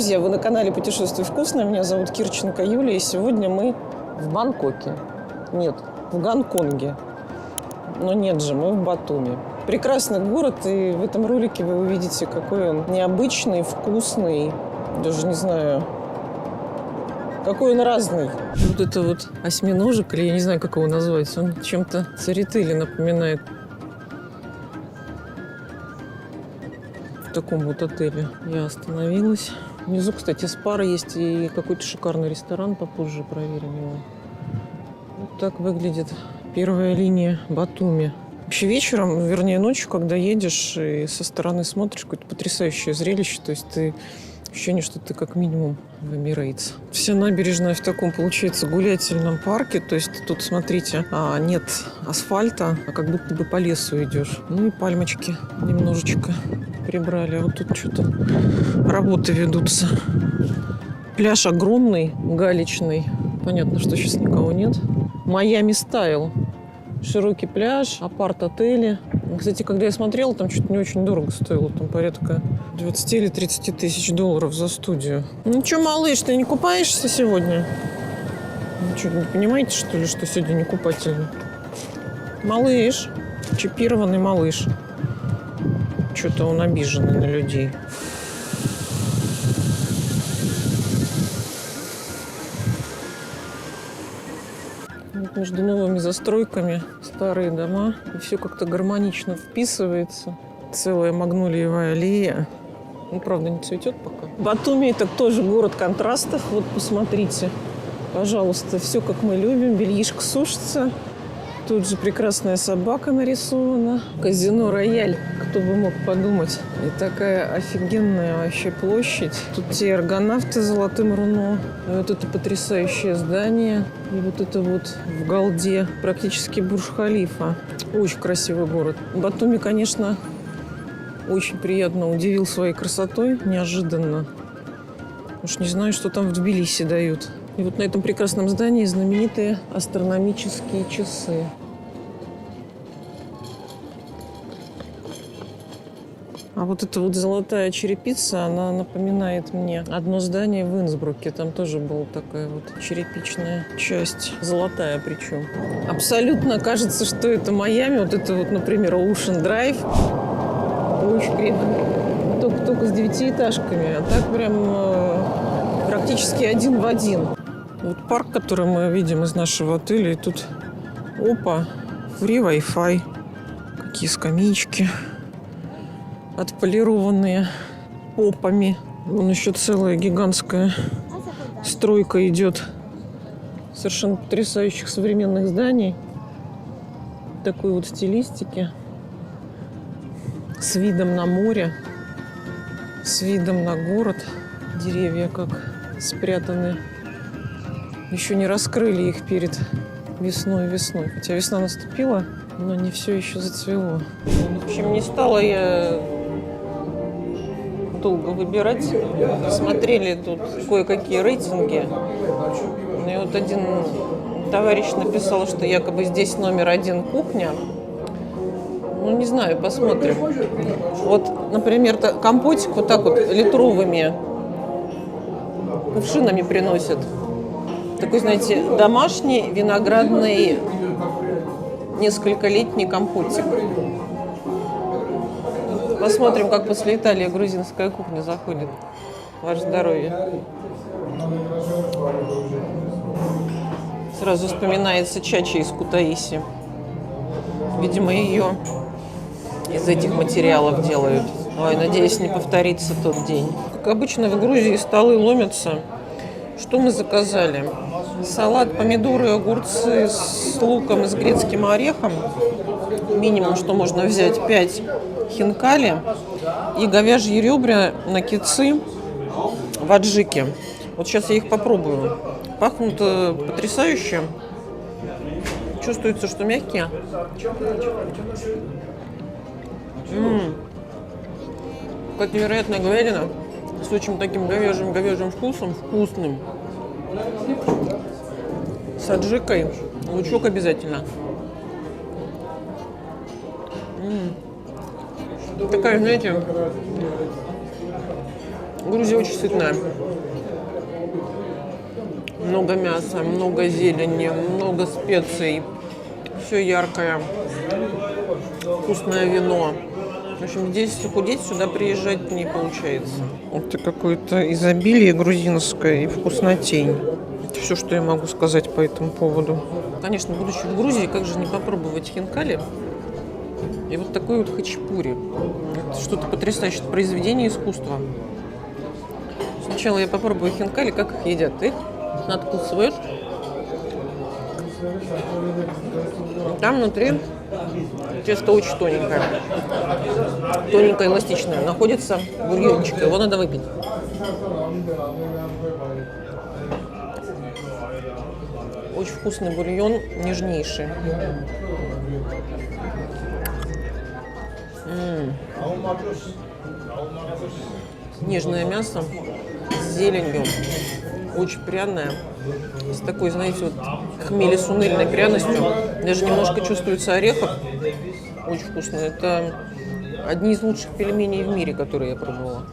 друзья, вы на канале «Путешествие вкусно». Меня зовут Кирченко Юлия, и сегодня мы в Бангкоке. Нет, в Гонконге. Но нет же, мы в Батуми. Прекрасный город, и в этом ролике вы увидите, какой он необычный, вкусный. Даже не знаю, какой он разный. Вот это вот осьминожек, или я не знаю, как его назвать, он чем-то церетели напоминает. В таком вот отеле я остановилась. Внизу, кстати, спа есть и какой-то шикарный ресторан, попозже проверим его. Вот так выглядит первая линия Батуми. Вообще вечером, вернее ночью, когда едешь и со стороны смотришь, какое-то потрясающее зрелище. То есть ты ощущение, что ты как минимум в Эмирейтс. Вся набережная в таком, получается, гулятельном парке. То есть тут, смотрите, нет асфальта, а как будто бы по лесу идешь. Ну и пальмочки немножечко прибрали. А вот тут что-то работы ведутся. Пляж огромный, галечный. Понятно, что сейчас никого нет. Майами стайл. Широкий пляж, апарт-отели. Кстати, когда я смотрела, там что-то не очень дорого стоило. Там порядка 20 или 30 тысяч долларов за студию. Ну что, малыш, ты не купаешься сегодня? Вы что, не понимаете, что ли, что сегодня не купательный? Малыш. Чипированный малыш. Что-то он обиженный на людей. Вот между новыми застройками старые дома. И все как-то гармонично вписывается. Целая магнолиевая аллея. Ну, правда, не цветет пока. Батуми – это тоже город контрастов. Вот посмотрите. Пожалуйста, все как мы любим. Бельишко сушится. Тут же прекрасная собака нарисована. Казино «Рояль». Кто бы мог подумать. И такая офигенная вообще площадь. Тут те аргонавты с золотым руно. И вот это потрясающее здание. И вот это вот в Галде. Практически Бурдж-Халифа. Очень красивый город. Батуми, конечно, очень приятно удивил своей красотой. Неожиданно. Уж не знаю, что там в Тбилиси дают. И вот на этом прекрасном здании знаменитые астрономические часы. А вот эта вот золотая черепица, она напоминает мне одно здание в Инсбруке. Там тоже была такая вот черепичная часть. Золотая причем. Абсолютно кажется, что это Майами. Вот это вот, например, Ocean Drive. Очень крепко. Только с 9-этажками. А так прям практически один в один. Вот парк, который мы видим из нашего отеля. И тут, опа, free Wi-Fi. Какие скамеечки. Отполированные попами. Вон еще целая гигантская стройка идет. Совершенно потрясающих современных зданий. Такой вот стилистики. С видом на море. С видом на город. Деревья как спрятаны. Еще не раскрыли их перед весной. Хотя весна наступила, но не все еще зацвело. В общем, не стала я долго выбирать. Смотрели тут кое-какие рейтинги. И вот один товарищ написал, что якобы здесь номер 1 кухня. Ну, не знаю, посмотрим. Вот, например, компотик вот так вот литровыми кувшинами приносят. Такой, знаете, домашний виноградный нескольколетний компотик. Посмотрим, как после Италии грузинская кухня заходит. Ваше здоровье. Сразу вспоминается чача из Кутаиси. Видимо, ее из этих материалов делают. Ой, надеюсь, не повторится тот день. Как обычно, в Грузии столы ломятся. Что мы заказали? Салат, помидоры, огурцы с луком и с грецким орехом. Минимум, что можно взять, 5 хинкали и говяжьи ребра на кицы в аджике. Вот сейчас я их попробую. Пахнут потрясающе. Чувствуется, что мягкие. Какая-то невероятная говядина с очень таким говяжьим вкусом, вкусным. С аджикой. Лучок обязательно. Такая, знаете, Грузия очень сытная. Много мяса, много зелени, много специй. Все яркое. Вкусное вино. В общем, здесь худеть, сюда приезжать не получается. Это какое-то изобилие грузинское и вкуснотень. Это все, что я могу сказать по этому поводу. Конечно, будучи в Грузии, как же не попробовать хинкали? И вот такой вот хачапури. Это что-то потрясающее, произведение искусства. Сначала я попробую хинкали, как их едят. Их надкусывают. Там внутри тесто очень тоненькое. Тоненькое, эластичное. Находится бульончик. Его надо выпить. Очень вкусный бульон, нежнейший. Нежное мясо с зеленью. Очень пряное. С такой, знаете, вот хмели-сунельной пряностью. Даже немножко чувствуется орехов. Очень вкусно. Это одни из лучших пельменей в мире, которые я пробовала.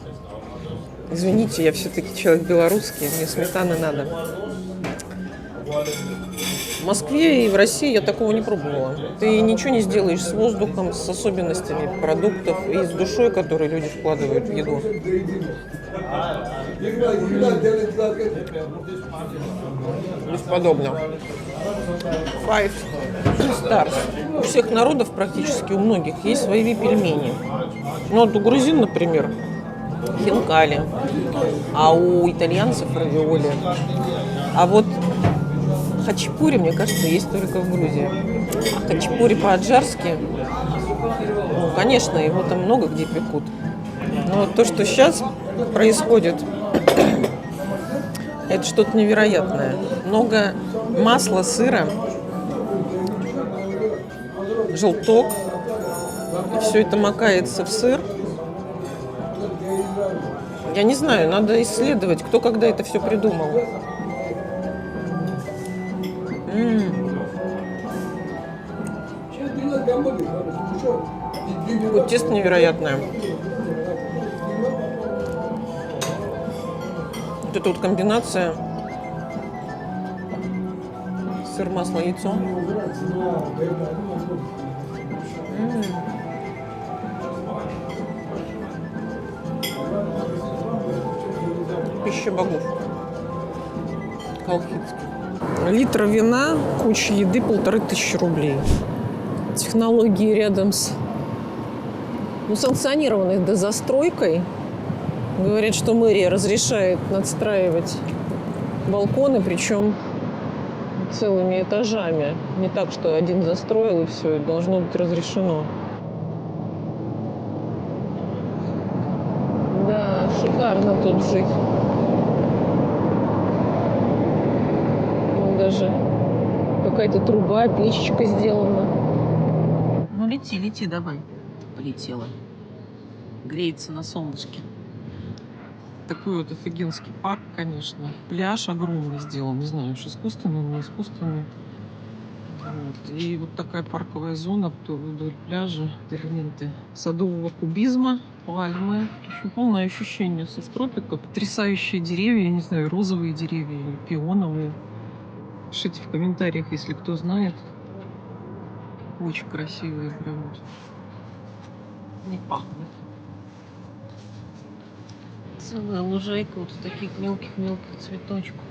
Извините, я все-таки человек белорусский, мне сметаны надо. В Москве и в России я такого не пробовала. Ты ничего не сделаешь с воздухом, с особенностями продуктов и с душой, которую люди вкладывают в еду. Бесподобно. 5 stars. У всех народов практически, у многих, есть свои пельмени. Ну вот у грузин, например, хинкали, а у итальянцев равиоли. А вот хачапури, мне кажется, есть только в Грузии. Хачапури по-аджарски, ну, конечно, его там много где пекут. Но вот то, что сейчас происходит, это что-то невероятное. Много масла, сыра, желток. И все это макается в сыр. Я не знаю, надо исследовать, кто когда это все придумал. Вот тесто невероятное. Вот эта вот комбинация сыр, масло, яйцо. Пища богов. Колхидский. Литр вина, куча еды, 1500 рублей. Технологии рядом с санкционированной дозастройкой. Говорят, что мэрия разрешает надстраивать балконы, причем целыми этажами. Не так, что один застроил и все, и должно быть разрешено. Да, шикарно тут жить. Вон даже какая-то труба, печечка сделана. Ну лети, лети, давай. Полетела. Греется на солнышке. Такой вот офигенский парк, конечно. Пляж огромный сделан. Не знаю, уж искусственный, не искусственный. Вот. И вот такая парковая зона вдоль пляжа. Элементы садового кубизма, пальмы. В общем, полное ощущение субтропика. Потрясающие деревья, я не знаю, розовые деревья или пионовые. Пишите в комментариях, если кто знает. Очень красивые прям вот. Не пахнет. Целая лужайка вот таких мелких-мелких цветочков.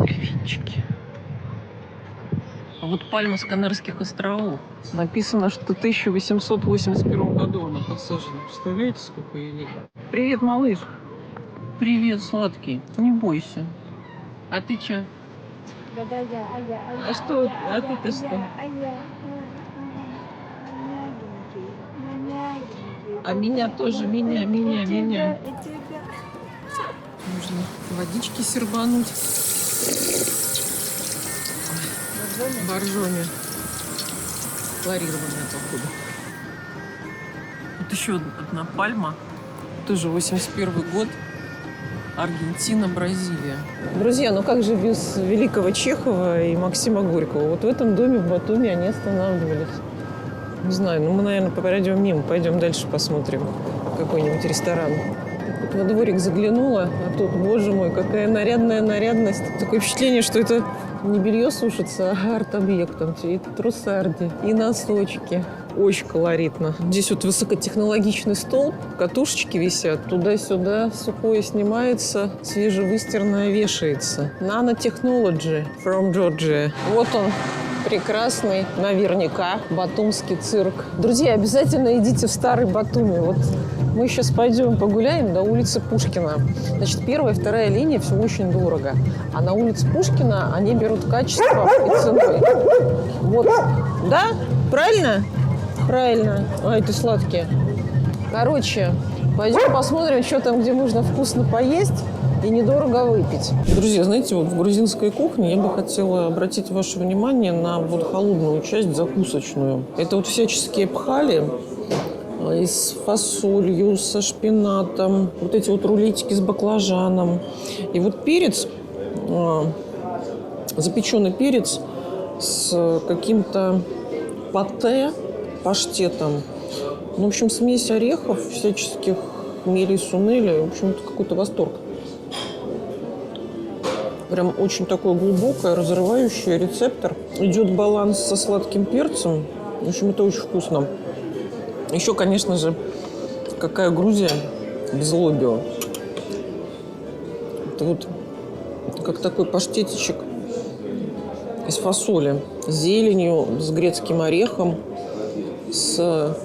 Дельфинчики. А вот пальма с Канарских островов. Написано, что в 1881 году она посажена. Представляете, сколько ей? Привет, малыш. Привет, сладкий. Не бойся. А ты чё? А что? А ты-то что? А меня тоже, меня. Нужно водички сербануть. Боржоми. Хлорированная, походу. Вот еще одна пальма. Тоже 81 год. Аргентина, Бразилия. Друзья, ну как же без великого Чехова и Максима Горького? Вот в этом доме в Батуми они останавливались. Не знаю, ну мы, наверное, пройдем мимо, пойдем дальше посмотрим какой-нибудь ресторан. Вот во дворик заглянула, а тут, боже мой, какая нарядная нарядность. Такое впечатление, что это не белье сушится, а арт-объект. Там и трусарди, и носочки. Очень колоритно. Здесь вот высокотехнологичный столб, катушечки висят. Туда-сюда сухое снимается, свежевыстиранное вешается. Nanotechnology from Georgia. Вот он, прекрасный, наверняка, батумский цирк. Друзья, обязательно идите в старый Батуми. Вот мы сейчас пойдем погуляем до улицы Пушкина. Значит, первая и вторая линия все очень дорого. А на улице Пушкина они берут качество и ценой. Вот, да? Правильно? Правильно. Ай, ты сладкие. Короче, пойдем посмотрим, что там, где можно вкусно поесть и недорого выпить. Друзья, знаете, вот в грузинской кухне я бы хотела обратить ваше внимание на вот холодную часть, закусочную. Это вот всяческие пхали с фасолью, со шпинатом, вот эти вот рулетики с баклажаном. И вот перец, запеченный перец с каким-то патте, паштетом. Ну, в общем, смесь орехов, всяческих мели, сунели. В общем, это какой-то восторг. Прям очень такое глубокое, разрывающее рецептор. Идет баланс со сладким перцем. В общем, это очень вкусно. Еще, конечно же, какая Грузия без лобио. Это вот как такой паштетичек из фасоли с зеленью, с грецким орехом, с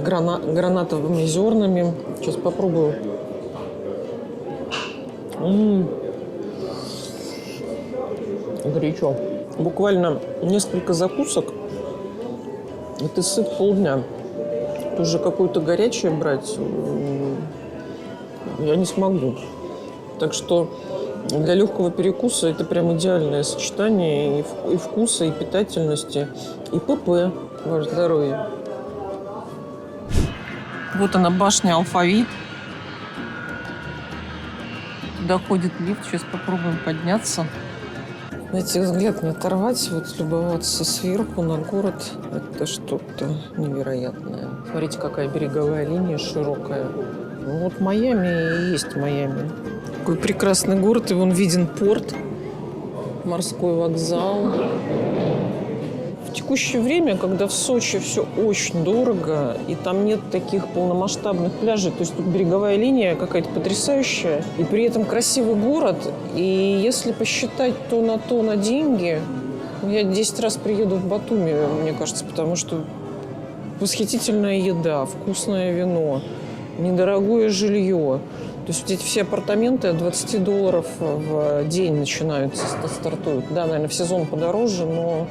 гранатовыми зернами. Сейчас попробую. Горячо. Буквально несколько закусок, и ты сыт полдня. Уже какое-то горячее брать я не смогу. Так что для легкого перекуса это прям идеальное сочетание и вкуса, и питательности, и ПП. Ваше здоровье. Вот она, башня Алфавит. Туда ходит лифт. Сейчас попробуем подняться. Знаете, взгляд не оторвать, вот любоваться сверху на город. Это что-то невероятное. Смотрите, какая береговая линия широкая. Ну, вот Майами и есть Майами. Какой прекрасный город, и вон виден порт, морской вокзал. В текущее время, когда в Сочи все очень дорого, и там нет таких полномасштабных пляжей, то есть тут береговая линия какая-то потрясающая, и при этом красивый город, и если посчитать то на деньги, я 10 раз приеду в Батуми, мне кажется, потому что восхитительная еда, вкусное вино, недорогое жилье. То есть эти все апартаменты от $20 в день начинаются, стартуют. Да, наверное, в сезон подороже, но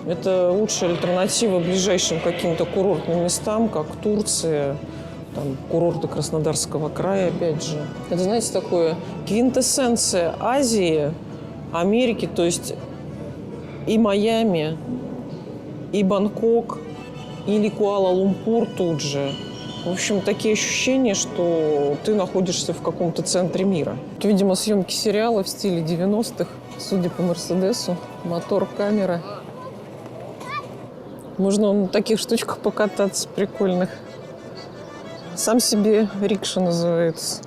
это лучшая альтернатива ближайшим каким-то курортным местам, как Турция, там, курорты Краснодарского края, опять же. Это, знаете, такое квинтэссенция Азии, Америки, то есть и Майами, и Бангкок, или Куала-Лумпур тут же. В общем, такие ощущения, что ты находишься в каком-то центре мира. Это, видимо, съемки сериала в стиле 90-х, судя по Мерседесу. Мотор, камера. Можно на таких штучках покататься, прикольных. Сам себе рикша называется.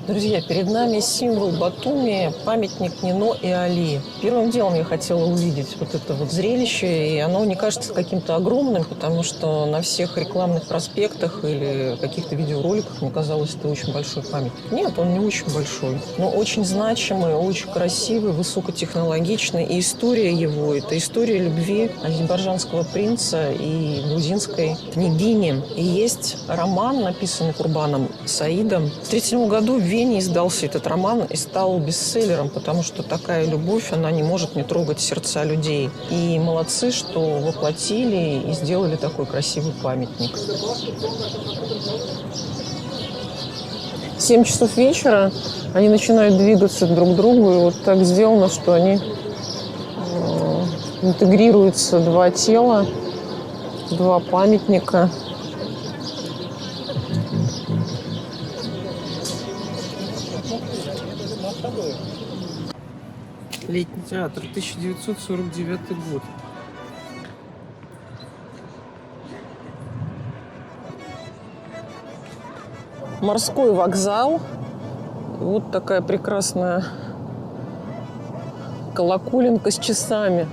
Друзья, перед нами символ Батуми, памятник Нино и Али. Первым делом я хотела увидеть вот это вот зрелище, и оно не кажется каким-то огромным, потому что на всех рекламных проспектах или каких-то видеороликах мне казалось, это очень большой памятник. Нет, он не очень большой, но очень значимый, очень красивый, высокотехнологичный. И история его – это история любви азербайджанского принца и грузинской княгини. И есть роман, написанный Курбаном Саидом. В 1937 году в Вене издался этот роман и стал бестселлером, потому что такая любовь, она не может не трогать сердца людей. И молодцы, что воплотили и сделали такой красивый памятник. 7 часов вечера они начинают двигаться друг к другу, и вот так сделано, что они интегрируются, два тела, два памятника. Летний театр, 1949 год. Морской вокзал. Вот такая прекрасная колоколенка с часами.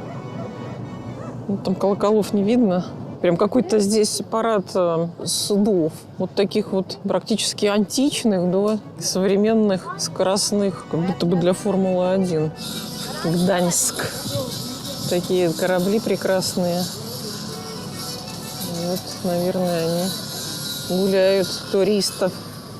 Ну, там колоколов не видно. Прям какой-то здесь парад судов. Вот таких вот практически античных до современных скоростных, как будто бы для Формулы-1. Гданьск. Такие корабли прекрасные. Вот, наверное, они гуляют туристов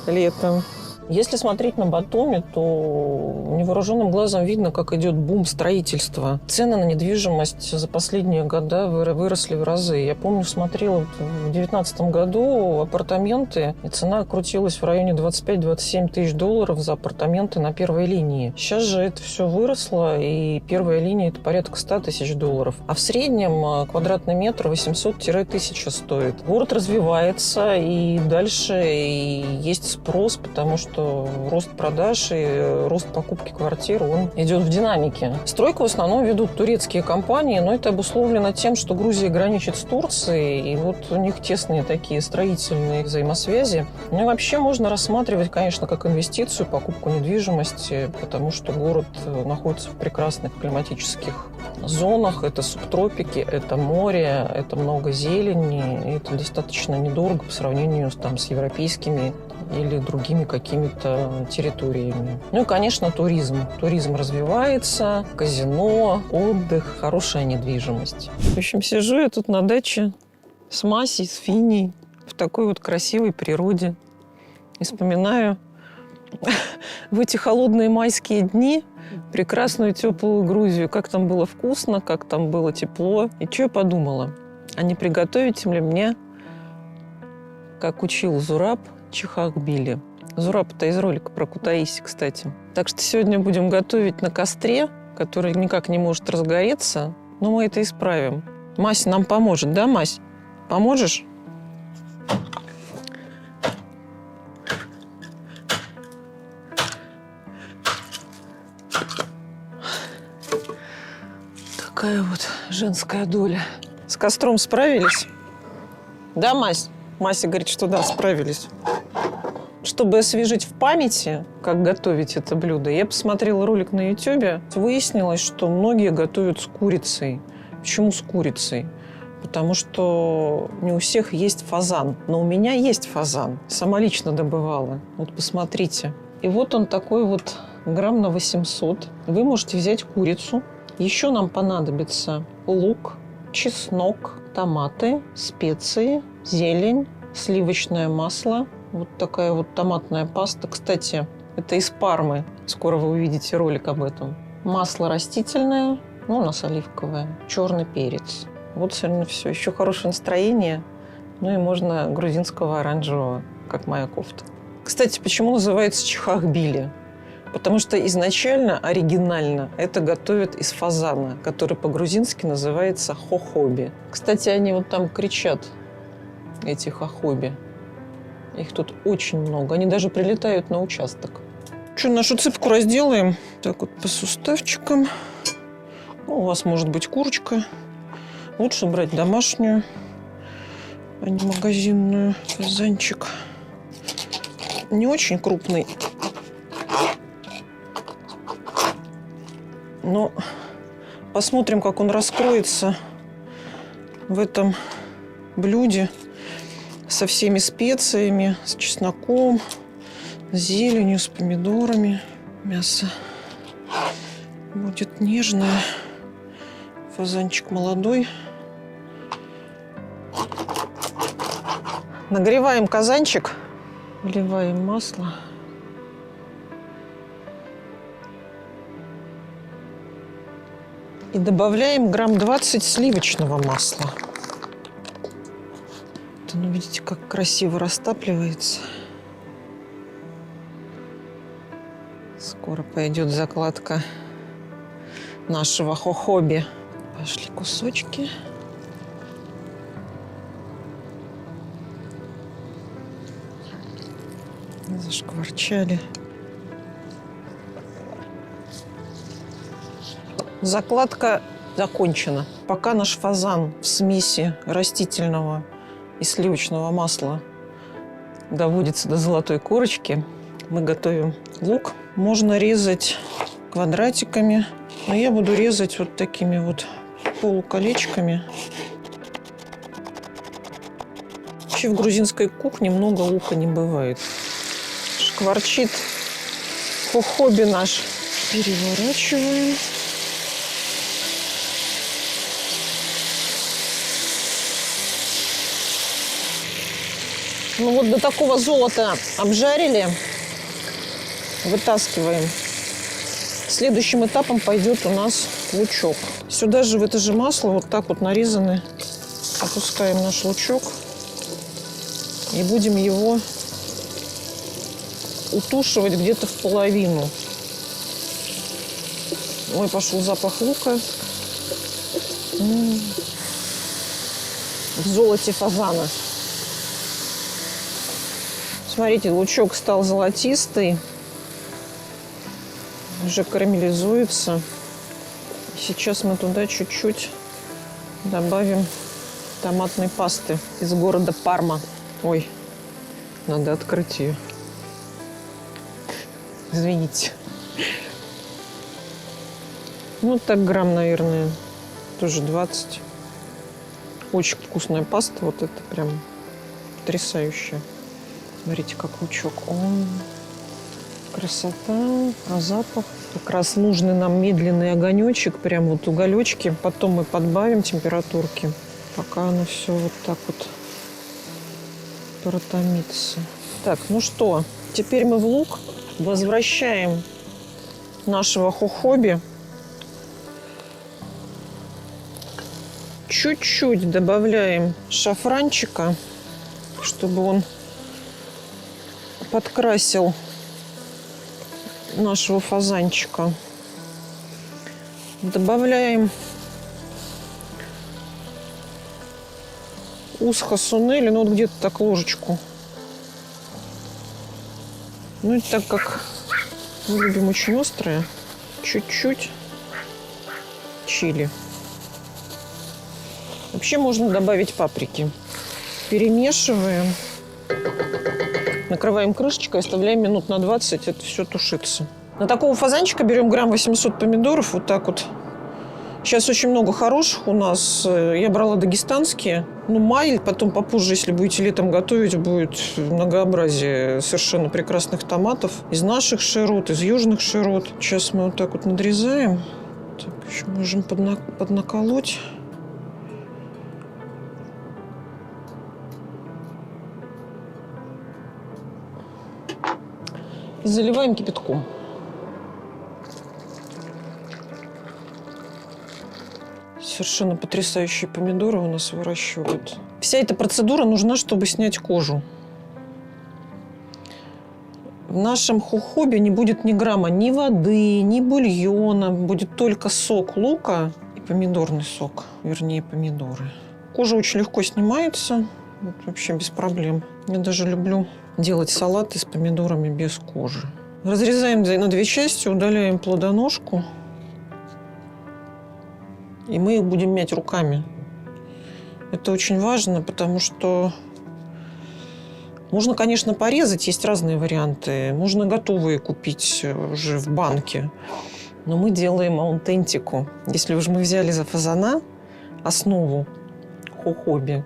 летом. Если смотреть на Батуми, то невооруженным глазом видно, как идет бум строительства. Цены на недвижимость за последние года выросли в разы. Я помню, смотрела в 2019 году апартаменты, и цена крутилась в районе 25-27 тысяч долларов за апартаменты на первой линии. Сейчас же это все выросло, и первая линия – это порядка 100 тысяч долларов. А в среднем квадратный метр 800-1000 стоит. Город развивается, и дальше есть спрос, потому что рост продаж и рост покупки квартир, он идет в динамике. Стройку в основном ведут турецкие компании, но это обусловлено тем, что Грузия граничит с Турцией, и вот у них тесные такие строительные взаимосвязи. Ну и вообще можно рассматривать, конечно, как инвестицию покупку недвижимости, потому что город находится в прекрасных климатических зонах. Это субтропики, это море, это много зелени, и это достаточно недорого по сравнению с европейскими или другими какими-то территориями. Ну и, конечно, туризм. Туризм развивается, казино, отдых, хорошая недвижимость. В общем, сижу я тут на даче с Масей, с Финей в такой вот красивой природе и вспоминаю в эти холодные майские дни прекрасную теплую Грузию, как там было вкусно, как там было тепло. И что я подумала? А не приготовить ли мне, как учил Зураб, чихахбили. Зураб-то из ролика про Кутаиси, кстати. Так что сегодня будем готовить на костре, который никак не может разгореться, но мы это исправим. Мася нам поможет, да, Мась? Поможешь? Такая вот женская доля. С костром справились? Да, Мась? Мася говорит, что да, справились. Чтобы освежить в памяти, как готовить это блюдо, я посмотрела ролик на YouTube. Выяснилось, что многие готовят с курицей. Почему с курицей? Потому что не у всех есть фазан. Но у меня есть фазан. Сама лично добывала. Вот посмотрите. И вот он такой вот грамм на 800. Вы можете взять курицу. Еще нам понадобится лук, чеснок, томаты, специи, зелень, сливочное масло. Вот такая вот томатная паста. Кстати, это из Пармы. Скоро вы увидите ролик об этом. Масло растительное, ну, у нас оливковое. Черный перец. Вот сегодня все. Еще хорошее настроение. Ну и можно грузинского оранжевого, как моя кофта. Кстати, почему называется чихахбили? Потому что изначально, оригинально, это готовят из фазана, который по-грузински называется хохоби. Кстати, они вот там кричат, эти хохоби. Их тут очень много. Они даже прилетают на участок. Что, нашу цыпку разделаем? Так вот по суставчикам. Ну, у вас может быть курочка. Лучше брать домашнюю, а не магазинную. Фазанчик. Не очень крупный. Но посмотрим, как он раскроется в этом блюде со всеми специями, с чесноком, с зеленью, с помидорами. Мясо будет нежное. Фазанчик молодой. Нагреваем казанчик, вливаем масло. И добавляем грамм 20 сливочного масла. Ну, видите, как красиво растапливается. Скоро пойдет закладка нашего хохоби. Пошли кусочки. Зашкварчали. Закладка закончена. Пока наш фазан в смеси растительного и сливочного масла доводится до золотой корочки, мы готовим лук. Можно резать квадратиками, но я буду резать вот такими вот полуколечками. Вообще в грузинской кухне много лука не бывает. Шкварчит хохоби наш. Переворачиваем. Ну вот до такого золота обжарили. Вытаскиваем. Следующим этапом пойдет у нас лучок. Сюда же, в это же масло, вот так вот нарезанный, опускаем наш лучок. И будем его утушивать где-то в половину. Ой, пошел запах лука. В золоте фазана. Смотрите, лучок стал золотистый. Уже карамелизуется. Сейчас мы туда чуть-чуть добавим томатной пасты из города Парма. Ой, надо открыть ее. Извините. Ну, так грамм, наверное, тоже 20. Очень вкусная паста. Вот это прям потрясающая. Смотрите, как лучок. Ой, красота, а запах. Как раз нужный нам медленный огонечек. Прям вот уголечки. Потом мы подбавим температурки, пока оно все вот так вот протомится. Так, ну что, теперь мы в лук возвращаем нашего хохоби. Чуть-чуть добавляем шафранчика, чтобы он подкрасил нашего фазанчика. Добавляем усха сунели, ну вот где-то так ложечку. Ну и так как мы любим очень острое, чуть-чуть чили. Вообще можно добавить паприки. Перемешиваем. Накрываем крышечкой, оставляем минут на 20, это все тушится. На такого фазанчика берем грамм 800 помидоров, вот так вот. Сейчас очень много хороших у нас. Я брала дагестанские. Ну, май, потом попозже, если будете летом готовить, будет многообразие совершенно прекрасных томатов. Из наших широт, из южных широт. Сейчас мы вот так вот надрезаем. Так, еще можем поднаколоть. И заливаем кипятком. Совершенно потрясающие помидоры у нас выращивают. Вся эта процедура нужна, чтобы снять кожу. В нашем хохобе не будет ни грамма ни воды, ни бульона. Будет только сок лука и помидорный сок. Вернее, помидоры. Кожа очень легко снимается. Вот, вообще без проблем. Я даже люблю делать салаты с помидорами без кожи. Разрезаем на две части, удаляем плодоножку. И мы их будем мять руками. Это очень важно, потому что можно, конечно, порезать, есть разные варианты. Можно готовые купить уже в банке. Но мы делаем аутентику. Если уж мы взяли за фазана основу хохоби,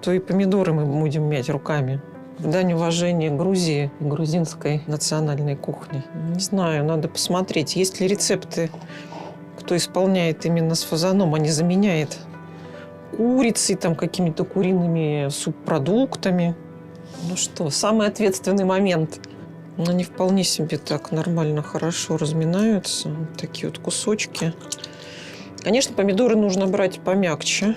то и помидоры мы будем мять руками. В дань уважения Грузии и грузинской национальной кухни. Не знаю, надо посмотреть, есть ли рецепты, кто исполняет именно с фазаном, а не заменяет курицей, там, какими-то куриными субпродуктами. Ну что, самый ответственный момент. Они вполне себе так нормально, хорошо разминаются. Вот такие вот кусочки. Конечно, помидоры нужно брать помягче.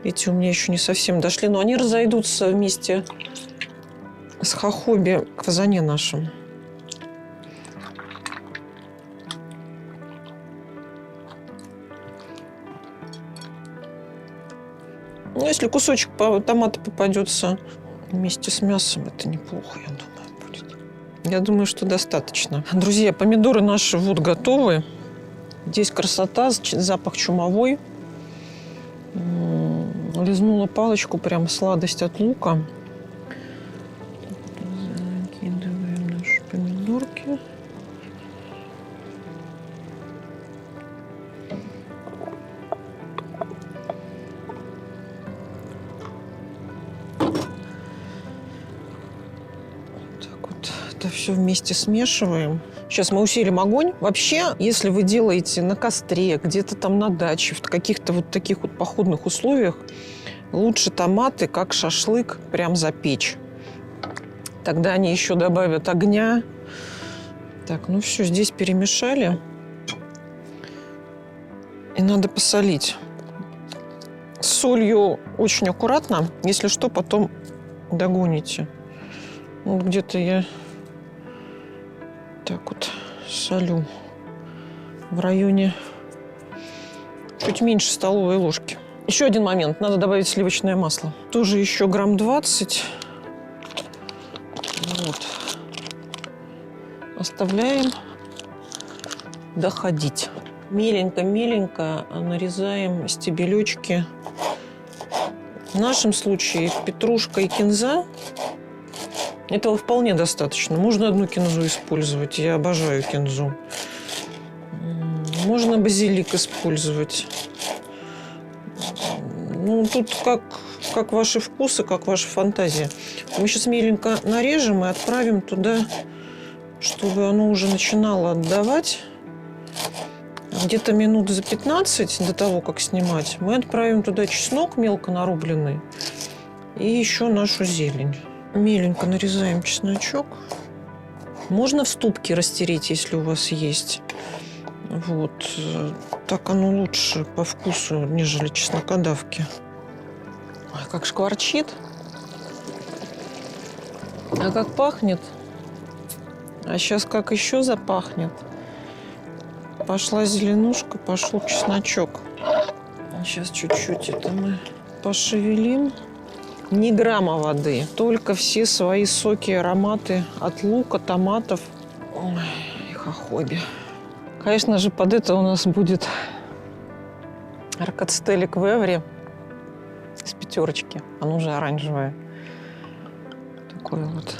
Эти у меня еще не совсем дошли, но они разойдутся вместе с хохоби к фазане нашему. Ну, если кусочек томата попадется вместе с мясом, это неплохо, я думаю, будет. Я думаю, что достаточно. Друзья, помидоры наши вот готовы. Здесь красота, запах чумовой. Лизнула палочку, прям сладость от лука. помидорки. Это все вместе смешиваем. Сейчас мы усилим огонь. Вообще, если вы делаете на костре, где-то там на даче, в каких-то вот таких вот походных условиях, лучше томаты, как шашлык, прям запечь. Тогда они еще добавят огня. Так, ну все, здесь перемешали. И надо посолить. С солью очень аккуратно. Если что, потом догоните. Вот где-то я так вот солю в районе чуть меньше столовой ложки. Еще один момент. Надо добавить сливочное масло. Тоже еще грамм 20. Вот. Оставляем доходить. Меленько-меленько нарезаем стебелечки. В нашем случае петрушка и кинза. Этого вполне достаточно. Можно одну кинзу использовать. Я обожаю кинзу. Можно базилик использовать. Ну, тут как ваши вкусы, как ваша фантазия. Мы сейчас меленько нарежем и отправим туда, чтобы оно уже начинало отдавать. Где-то минут за 15 до того, как снимать, мы отправим туда чеснок мелко нарубленный и еще нашу зелень. Меленько нарезаем чесночок. Можно в ступке растереть, если у вас есть. Вот. Так оно лучше по вкусу, нежели чеснокодавки. Ой, как шкварчит. А как пахнет. А сейчас как еще запахнет. Пошла зеленушка, пошел чесночок. Сейчас чуть-чуть это мы пошевелим. Ни грамма воды, только все свои соки и ароматы от лука, томатов. Ой, и хохоби. Конечно же, под это у нас будет аркадстелик Веври с 5. Оно уже оранжевое. Такое вот.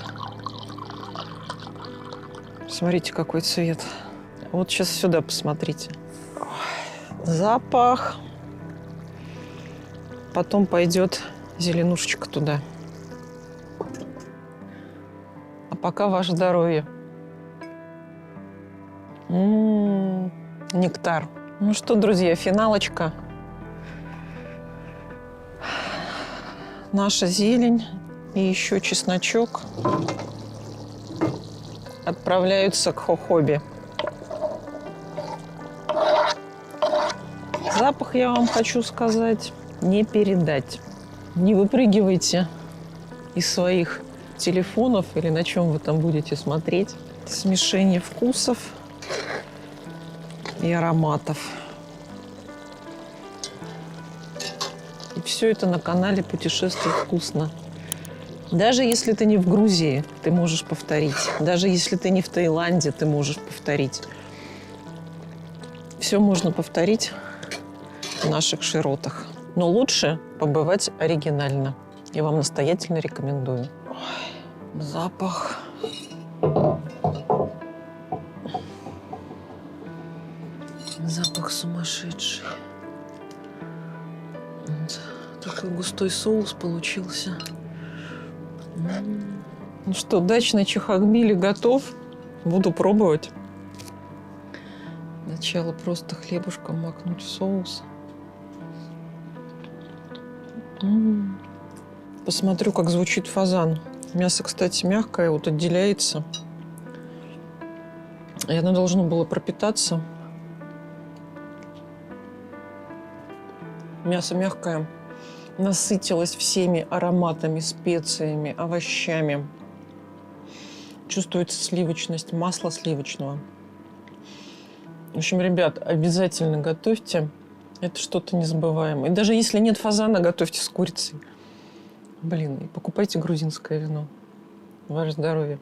Смотрите, какой цвет. Вот сейчас сюда посмотрите. Запах. Потом пойдет зеленушечка туда. А пока ваше здоровье. Нектар. Ну что, друзья, финалочка. Наша зелень и еще чесночок отправляются к хохоби. Запах, я вам хочу сказать, не передать. Не выпрыгивайте из своих телефонов или на чем вы там будете смотреть. Смешение вкусов и ароматов. И все это на канале «Путешествуй вкусно». Даже если ты не в Грузии, ты можешь повторить. Даже если ты не в Таиланде, ты можешь повторить. Все можно повторить в наших широтах. Но лучше побывать оригинально. Я вам настоятельно рекомендую. Ой, запах. Запах сумасшедший. Вот. Такой густой соус получился. Ну что, дачный чахагмили готов. Буду пробовать. Сначала просто хлебушком макнуть в соус. Посмотрю, как звучит фазан. Мясо, кстати, мягкое, вот отделяется. И оно должно было пропитаться. Мясо мягкое. Насытилось всеми ароматами, специями, овощами. Чувствуется сливочность масла сливочного. В общем, ребят, обязательно готовьте. Это что-то незабываемое. И даже если нет фазана, готовьте с курицей. Блин, и покупайте грузинское вино. Ваше здоровье.